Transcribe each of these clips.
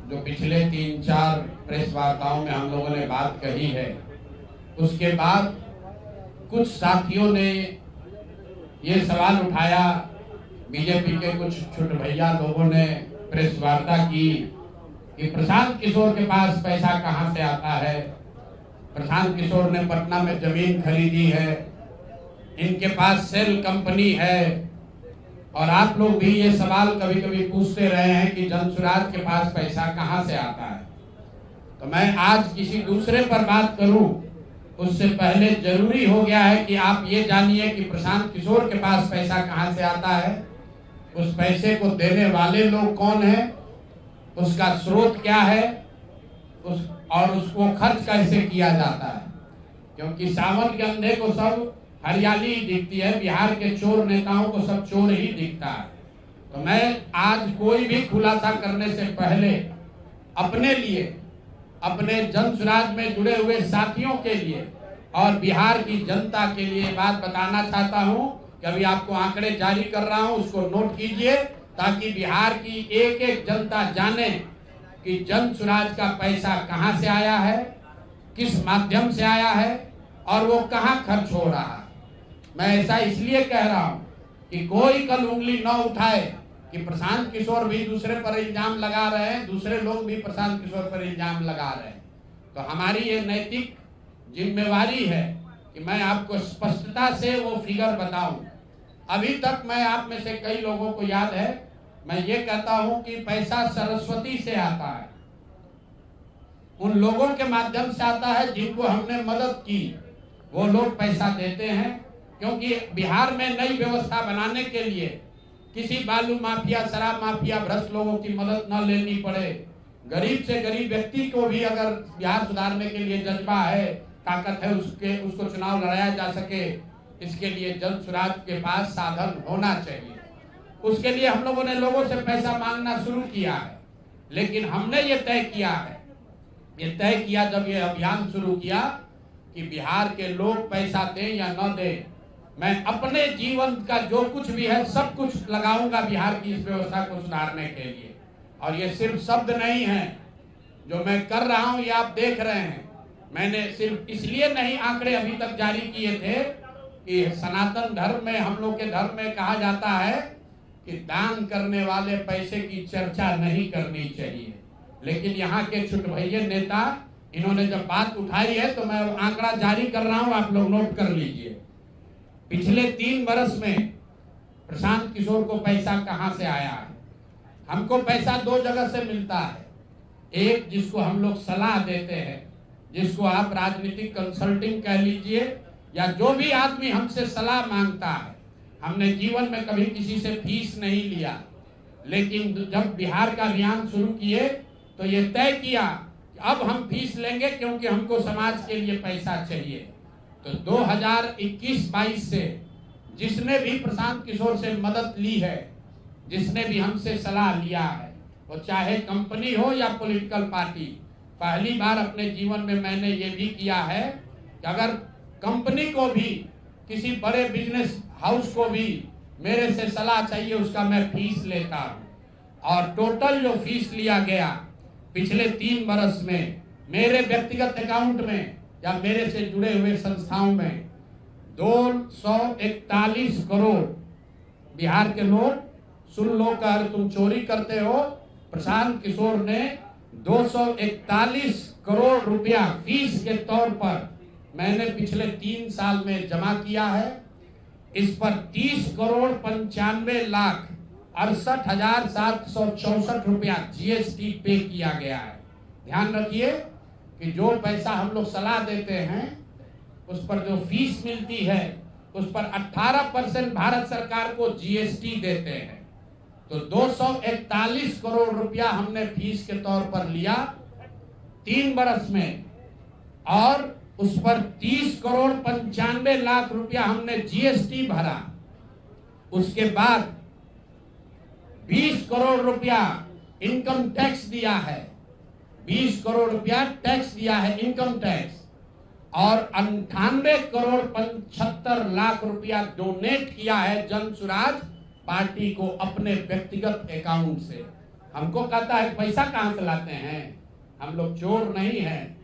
जो पिछले 3-4 प्रेस वार्ताओं में हम लोगों ने बात कही है, उसके बाद कुछ साथियों ने ये सवाल उठाया, बीजेपी के कुछ छोटे भैया लोगों ने प्रेस वार्ता की कि प्रशांत किशोर के पास पैसा कहां से आता है। प्रशांत किशोर ने पटना में जमीन खरीदी है, इनके पास सेल कंपनी है। और आप लोग भी ये सवाल कभी कभी पूछते रहे हैं कि जनसुराज के पास पैसा कहां से आता है। तो मैं आज किसी दूसरे पर बात करूं उससे पहले जरूरी हो गया है कि आप ये जानिए कि प्रशांत किशोर के पास पैसा कहां से आता है, उस पैसे को देने वाले लोग कौन हैं, उसका स्रोत क्या है, और उसको खर्च कैसे किया जाता है। क्योंकि सावन के अंधे को सब हरियाली ही दिखती है, बिहार के चोर नेताओं को सब चोर ही दिखता है। तो मैं आज कोई भी खुलासा करने से पहले अपने लिए, अपने जनसुराज में जुड़े हुए साथियों के लिए और बिहार की जनता के लिए बात बताना चाहता हूं कि अभी आपको आंकड़े जारी कर रहा हूं, उसको नोट कीजिए ताकि बिहार की एक एक जनता जाने कि जनसुराज का पैसा कहां से आया है, किस माध्यम से आया है और वो कहां खर्च हो रहा है। मैं ऐसा इसलिए कह रहा हूं कि कोई कल उंगली न उठाए कि प्रशांत किशोर भी दूसरे पर इल्जाम लगा रहे हैं, दूसरे लोग भी प्रशांत किशोर पर इल्जाम लगा रहे हैं। तो हमारी ये नैतिक जिम्मेवारी है कि मैं आपको स्पष्टता से वो फिगर बताऊं। अभी तक मैं आप में से कई लोगों को याद है, मैं ये कहता हूं कि पैसा सरस्वती से आता है, उन लोगों के माध्यम से आता है जिनको हमने मदद की, वो लोग पैसा देते हैं। क्योंकि बिहार में नई व्यवस्था बनाने के लिए किसी बालू माफिया, शराब माफिया, भ्रष्ट लोगों की मदद न लेनी पड़े, गरीब से गरीब व्यक्ति को भी अगर बिहार सुधारने के लिए जज्बा है, ताकत है, उसको चुनाव लड़ाया जा सके, इसके लिए जनसुराज के पास साधन होना चाहिए। उसके लिए हम लोगों ने लोगों से पैसा मांगना शुरू किया है, लेकिन हमने ये तय किया जब ये अभियान शुरू किया कि बिहार के लोग पैसा दें या न दें, मैं अपने जीवन का जो कुछ भी है सब कुछ लगाऊंगा बिहार की इस व्यवस्था को सुधारने के लिए। और ये सिर्फ शब्द नहीं है जो मैं कर रहा हूं, ये आप देख रहे हैं। मैंने सिर्फ इसलिए नहीं आंकड़े अभी तक जारी किए थे कि सनातन धर्म में, हम लोग के धर्म में कहा जाता है कि दान करने वाले पैसे की चर्चा नहीं करनी चाहिए। लेकिन यहाँ के छुटभैये नेता, इन्होंने जब बात उठाई है तो मैं आंकड़ा जारी कर रहा हूं, आप लोग नोट कर लीजिए। पिछले 3 वर्ष में प्रशांत किशोर को पैसा कहां से आया है। हमको पैसा 2 जगह से मिलता है। एक, जिसको हम लोग सलाह देते हैं, जिसको आप राजनीतिक कंसल्टिंग कह लीजिए, या जो भी आदमी हमसे सलाह मांगता है। हमने जीवन में कभी किसी से फीस नहीं लिया, लेकिन जब बिहार का अभियान शुरू किए तो ये तय किया कि अब हम फीस लेंगे क्योंकि हमको समाज के लिए पैसा चाहिए। तो 2021-22 से जिसने भी प्रशांत किशोर से मदद ली है, जिसने भी हमसे सलाह लिया है, वो चाहे कंपनी हो या पॉलिटिकल पार्टी, पहली बार अपने जीवन में मैंने ये भी किया है कि अगर कंपनी को भी, किसी बड़े बिजनेस हाउस को भी मेरे से सलाह चाहिए, उसका मैं फीस लेता हूँ। और टोटल जो फीस लिया गया पिछले 3 वर्ष में मेरे व्यक्तिगत अकाउंट में या मेरे से जुड़े हुए संस्थाओं में 241 करोड़, बिहार के लोग सुन लो, कर तुम चोरी करते हो, प्रशांत किशोर ने 241 करोड़ रुपया फीस के तौर पर मैंने पिछले 3 साल में जमा किया है। इस पर 30 करोड़ 95 लाख 68,764 रुपया जीएसटी पे किया गया है। ध्यान रखिए कि जो पैसा हम लोग सलाह देते हैं, उस पर जो फीस मिलती है, उस पर 18% भारत सरकार को जीएसटी देते हैं। तो 241 करोड़ रुपया हमने फीस के तौर पर लिया 3 वर्ष में, और उस पर 30 करोड़ 95 लाख रुपया हमने जीएसटी भरा। उसके बाद 20 करोड़ रुपया इनकम टैक्स दिया है, 20 करोड़ रुपया टैक्स दिया है, इनकम टैक्स, और 98 करोड़ 75 लाख रुपया डोनेट किया है जनसुराज पार्टी को अपने व्यक्तिगत अकाउंट से। हमको कहता है पैसा कहां से लाते हैं, हम लोग चोर नहीं हैं।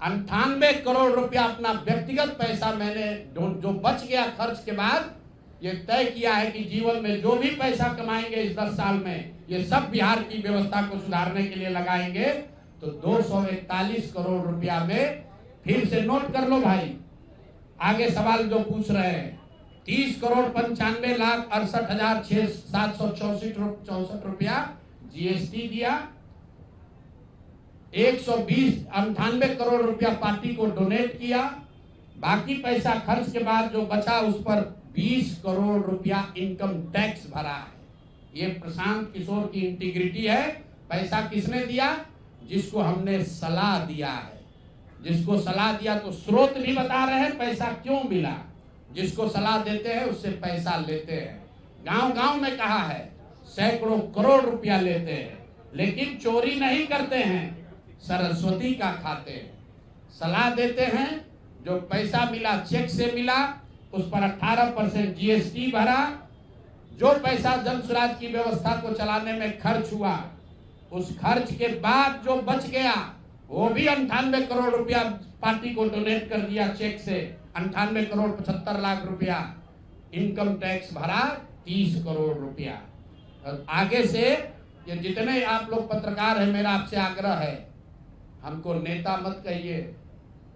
98 करोड़ रुपया अपना व्यक्तिगत पैसा मैंने जो बच गया खर्च के बाद ये तय किया है कि जीवन में जो भी पैसा कमाएंगे इस 10 साल में ये सब बिहार की व्यवस्था को सुधारने के लिए लगाएंगे। तो 241 करोड़ रुपया में फिर से नोट कर लो भाई, आगे सवाल जो पूछ रहे हैं, 30 करोड़ 95,68,764 रुपया जीएसटी दिया, 198 करोड़ रुपया पार्टी को डोनेट किया, बाकी पैसा खर्च के बाद जो बचा उस पर 20 करोड़ रुपया इनकम टैक्स भरा है। ये प्रशांत किशोर की इंटीग्रिटी है। पैसा किसने दिया? जिसको हमने सलाह दिया है। जिसको सलाह दिया तो स्रोत भी बता रहे हैं पैसा क्यों मिला। जिसको सलाह देते हैं उससे पैसा लेते हैं। गांव गांव में कहा है सैकड़ों करोड़ रुपया लेते हैं, लेकिन चोरी नहीं करते हैं, सरस्वती का खाते हैं। सलाह देते हैं, जो पैसा मिला चेक से मिला उस पर 18% जीएसटी भरा, जो पैसा जन स्वराज की व्यवस्था को चलाने में खर्च हुआ उस खर्च के बाद जो बच गया वो भी 98 करोड़ रुपया पार्टी को डोनेट कर दिया चेक से। 98 करोड़ 75 लाख रुपया इनकम टैक्स भरा, 30 करोड़ रुपया। आगे से ये जितने आप लोग पत्रकार हैं, मेरा आपसे आग्रह है, हमको नेता मत कहिए।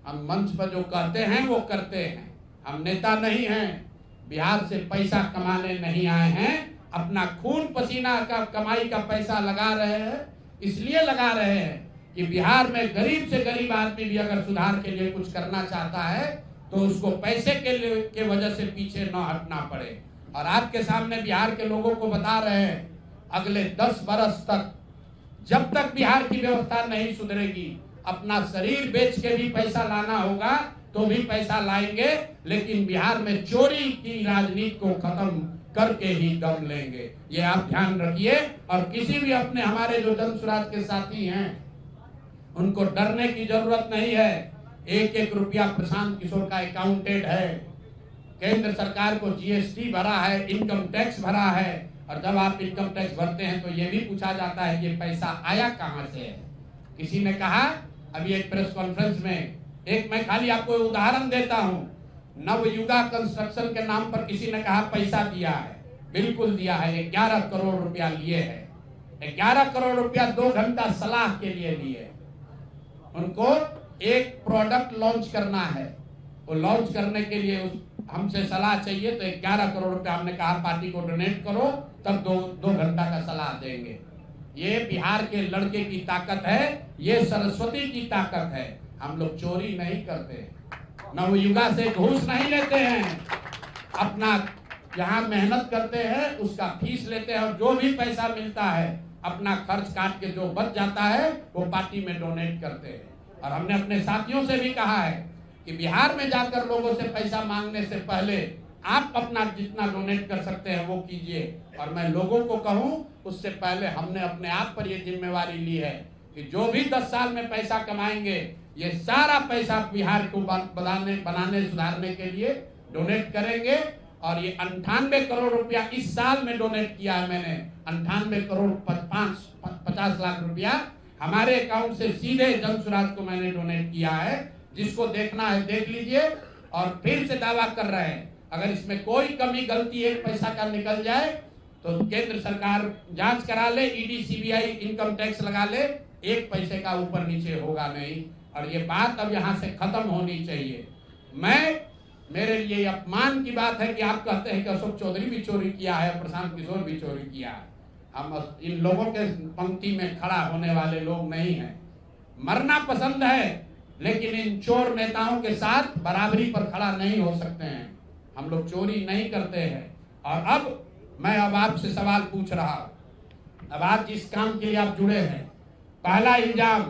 हम मंच पर जो कहते हैं वो करते हैं। हम नेता नहीं हैं, बिहार से पैसा कमाने नहीं आए हैं। अपना खून पसीना का कमाई का पैसा लगा रहे हैं, इसलिए लगा रहे हैं कि बिहार में गरीब से गरीब आदमी भी अगर सुधार के लिए कुछ करना चाहता है तो उसको पैसे के वजह से पीछे न हटना पड़े। और आपके सामने बिहार के लोगों को बता रहे हैं, अगले 10 बरस तक जब तक बिहार की व्यवस्था नहीं सुधरेगी, अपना शरीर बेच के भी पैसा लाना होगा तो भी पैसा लाएंगे, लेकिन बिहार में चोरी की राजनीति को खत्म करके ही दम लेंगे। ये आप ध्यान रखिए। और किसी भी अपने हमारे जो जन स्वराज के साथी हैं उनको डरने की जरूरत नहीं है। एक एक रुपया प्रशांत किशोर का अकाउंटेड है। केंद्र सरकार को जीएसटी भरा है, इनकम टैक्स भरा है, और जब आप इनकम टैक्स भरते हैं तो ये भी पूछा जाता है ये पैसा आया कहां से है। किसी ने कहा अभी एक प्रेस कॉन्फ्रेंस में, एक मैं खाली आपको उदाहरण देता हूं, नवयुगा कंस्ट्रक्शन के नाम पर किसी ने कहा पैसा दिया है। बिल्कुल दिया है, 11 करोड़ रुपया लिए है। 11 करोड़ रुपया 2 घंटा सलाह के लिए लिए। उनको एक प्रोडक्ट लॉन्च करना है, वो लॉन्च करने के लिए हमसे सलाह चाहिए, तो 11 करोड़ रुपया हमने कहा पार्टी को डोनेट करो, तब 2 घंटा का सलाह देंगे। ये बिहार के लड़के की ताकत है, ये सरस्वती की ताकत है। हम लोग चोरी नहीं करते, नवयुगा से घूस नहीं लेते हैं, अपना जहां मेहनत करते हैं उसका फीस लेते हैं, और जो भी पैसा मिलता है अपना खर्च काट के जो बच जाता है वो पार्टी में डोनेट करते हैं। और हमने अपने साथियों से भी कहा है कि बिहार में जाकर लोगों से पैसा मांगने से पहले आप अपना जितना डोनेट कर सकते हैं वो कीजिए। और मैं लोगों को कहूं, उससे पहले हमने अपने आप पर ये जिम्मेवारी ली है कि जो भी 10 साल में पैसा कमाएंगे ये सारा पैसा बिहार को बनाने सुधारने के लिए डोनेट करेंगे। और ये 98 करोड़ रुपया इस साल में डोनेट किया है मैंने। 98 करोड़ 50 लाख रुपया हमारे अकाउंट से सीधे जन स्वराज को मैंने डोनेट किया है। जिसको देखना है देख लीजिए। और फिर से दावा कर रहे हैं अगर इसमें कोई कमी गलती एक पैसा का निकल जाए तो केंद्र सरकार जांच करा ले, ईडी सीबीआई इनकम टैक्स लगा ले, एक पैसे का ऊपर नीचे होगा नहीं। और ये बात अब यहाँ से खत्म होनी चाहिए। मेरे लिए अपमान की बात है कि आप कहते हैं कि अशोक चौधरी भी चोरी किया है, प्रशांत किशोर भी चोरी किया है। हम इन लोगों के पंक्ति में खड़ा होने वाले लोग नहीं हैं। मरना पसंद है लेकिन इन चोर नेताओं के साथ बराबरी पर खड़ा नहीं हो सकते हैं। हम लोग चोरी नहीं करते हैं। और अब मैं आपसे सवाल पूछ रहा हूं, अब आप जिस काम के लिए आप जुड़े हैं, पहला इल्जाम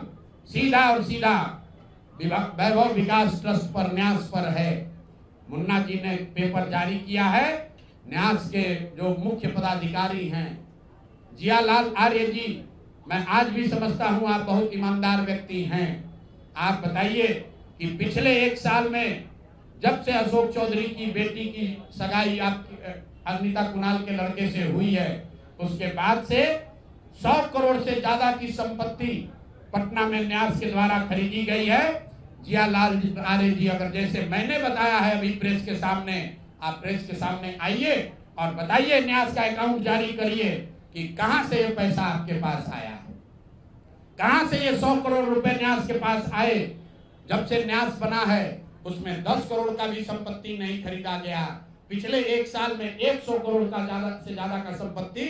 सीधा और सीधा वैभव विकास ट्रस्ट पर, न्यास पर है। मुन्ना जी ने पेपर जारी किया है। न्यास के जो मुख्य पदाधिकारी हैं जियालाल आर्य जी, मैं आज भी समझता हूं आप बहुत ईमानदार व्यक्ति हैं। आप बताइए कि पिछले 1 साल में जब से अशोक चौधरी की बेटी की सगाई आपकी अग्निता कुणाल के लड़के से हुई है, उसके बाद से 100 करोड़ से ज्यादा की संपत्ति पटना में न्यास के द्वारा खरीदी गई है। जियालाल आर्य जी, अगर जैसे मैंने बताया है अभी प्रेस के सामने, आप प्रेस के सामने आइए और बताइए, न्यास का अकाउंट जारी करिए कि कहां से ये पैसा आपके पास आया है, कहां से ये 100 करोड़ रुपए न्यास के पास आए। जब से न्यास बना है उसमें 10 करोड़ का भी संपत्ति नहीं खरीदा गया। पिछले एक साल में 100 करोड़ का ज्यादा से ज्यादा का संपत्ति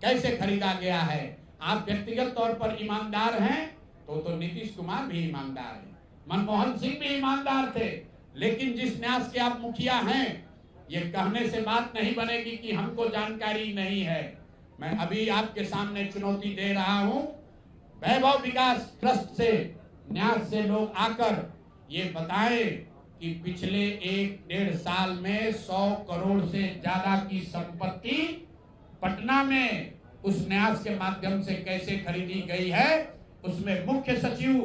कैसे खरीदा गया है। आप व्यक्तिगत तौर पर ईमानदार हैं तो नीतीश कुमार भी ईमानदार है, मनमोहन सिंह भी ईमानदार थे, लेकिन जिस न्यास के आप मुखिया हैं, ये कहने से बात नहीं बनेगी कि हमको जानकारी नहीं है। मैं अभी आपके सामने चुनौती दे रहा हूं, वैभव विकास ट्रस्ट से न्यास से लोग आकर ये बताएं कि पिछले 1-1.5 साल में 100 करोड़ से ज्यादा की संपत्ति पटना में उस न्यास के माध्यम से कैसे खरीदी गई है। उसमें मुख्य सचिव,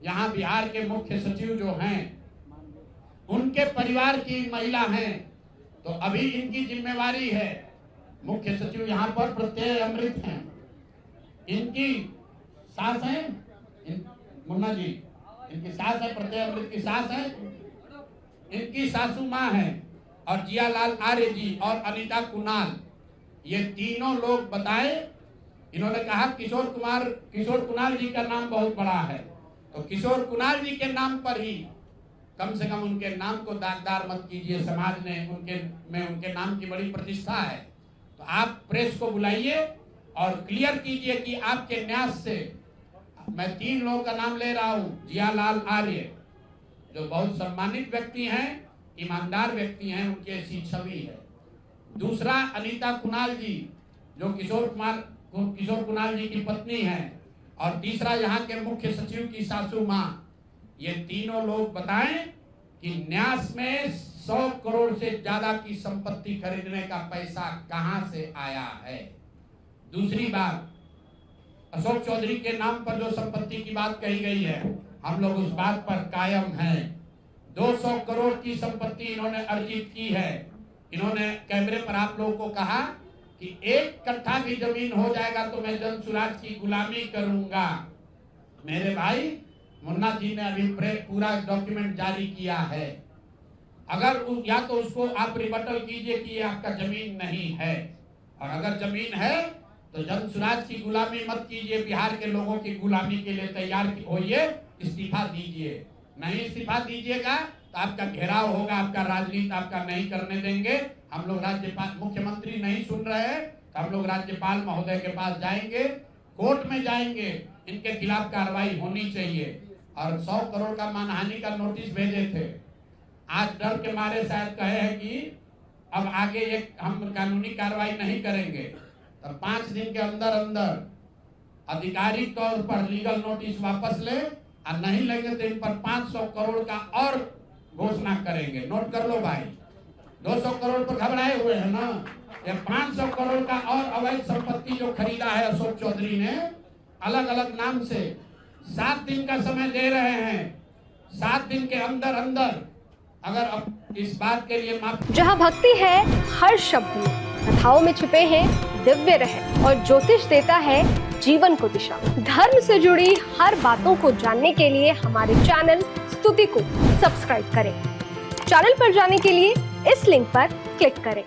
यहाँ बिहार के मुख्य सचिव जो हैं, उनके परिवार की महिला हैं, तो अभी इनकी जिम्मेवारी है। मुख्य सचिव यहाँ पर प्रत्यय अमृत हैं, इनकी सास है मुन्ना जी, इनकी सास है, प्रत्यय अमृत की सास है, इनकी सासू माँ है, और जियालाल आर्य जी और अनीता कुणाल, ये तीनों लोग बताए। इन्होंने कहा किशोर कुणाल जी का नाम बहुत बड़ा है, तो किशोर कुणाल जी के नाम पर ही कम से कम उनके नाम को दागदार मत कीजिए। समाज ने उनके नाम की बड़ी प्रतिष्ठा है। तो आप प्रेस को बुलाइए और क्लियर कीजिए कि आपके न्यास से, मैं 3 लोगों का नाम ले रहा हूं। जियालाल आर्य जो बहुत सम्मानित व्यक्ति हैं, ईमानदार व्यक्ति हैं, उनकी ऐसी छवि है। दूसरा अनीता कुणाल जी जो किशोर कुणाल जी की पत्नी है, और तीसरा यहाँ के मुख्य सचिव की सासू माँ। ये तीनों लोग बताएं कि न्यास में 100 करोड़ से ज्यादा की संपत्ति खरीदने का पैसा कहां से आया है। दूसरी बात, अशोक चौधरी के नाम पर जो संपत्ति की बात कही गई है, हम लोग उस बात पर कायम हैं। 200 करोड़ की संपत्ति इन्होंने अर्जित की है। इन्होंने कैमरे पर आप लोगों को कहा कि 1 कट्ठा भी जमीन हो जाएगा तो मैं जनसुराज की गुलामी करूंगा। मेरे भाई मुन्ना जी ने अभी पूरा डॉक्यूमेंट जारी किया है। अगर या तो उसको आप रिबटल कीजिए कि ये आपका जमीन नहीं है, और अगर जमीन है तो जनसुराज की गुलामी मत कीजिए, बिहार के लोगों की गुलामी के लिए तैयार होइए, इस्तीफा दीजिए। नहीं इस्तीफा दीजिएगा तो आपका घेराव होगा, आपका राजनीति आपका नहीं करने देंगे। हम लोग राज्यपाल, मुख्यमंत्री नहीं सुन रहे हैं तो हम लोग राज्यपाल महोदय के पास जाएंगे, कोर्ट में जाएंगे, इनके खिलाफ कार्रवाई होनी चाहिए। और 100 करोड़ का मानहानि का नोटिस भेजे थे, आज डर के मारे शायद कहे हैं कि अब आगे ये हम कानूनी कार्रवाई नहीं करेंगे, तो 5 दिन के अंदर अंदर आधिकारिक तौर पर लीगल नोटिस वापस ले, और नहीं लेंगे तो इन पर 500 करोड़ का और घोषणा करेंगे। नोट कर लो भाई, 200 करोड़ पर घबराए हुए हैं ना, ये 500 करोड़ का और अवैध संपत्ति जो खरीदा है अशोक चौधरी ने अलग अलग नाम से, 7 दिन का समय दे रहे हैं। 7 दिन के अंदर अंदर अगर अब इस बात के लिए माफ। जहाँ भक्ति है हर शब्द में, कथाओं में छिपे हैं दिव्य रहस्य, और ज्योतिष देता है जीवन को दिशा। धर्म से जुड़ी हर बातों को जानने के लिए हमारे चैनल स्तुति को सब्सक्राइब करें। चैनल पर जाने के लिए इस लिंक पर क्लिक करें।